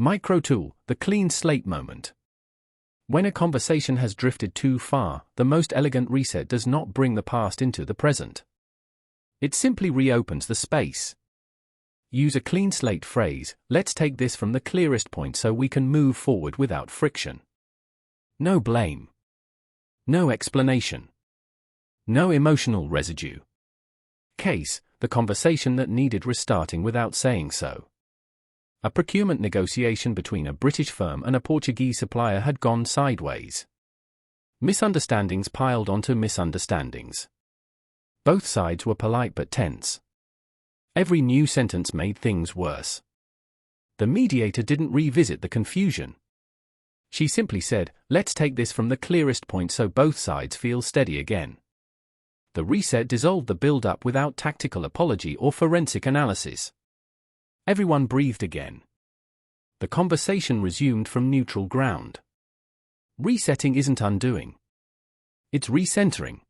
Micro tool, the clean slate moment. When a conversation has drifted too far, the most elegant reset does not bring the past into the present. It simply reopens the space. Use a clean slate phrase, let's take this from the clearest point so we can move forward without friction. No blame. No explanation. No emotional residue. Case, the conversation that needed restarting without saying so. A procurement negotiation between a British firm and a Portuguese supplier had gone sideways. Misunderstandings piled onto misunderstandings. Both sides were polite but tense. Every new sentence made things worse. The mediator didn't revisit the confusion. She simply said, let's take this from the clearest point so both sides feel steady again. The reset dissolved the build-up without tactical apology or forensic analysis. Everyone breathed again. The conversation resumed from neutral ground. Resetting isn't undoing. It's recentering.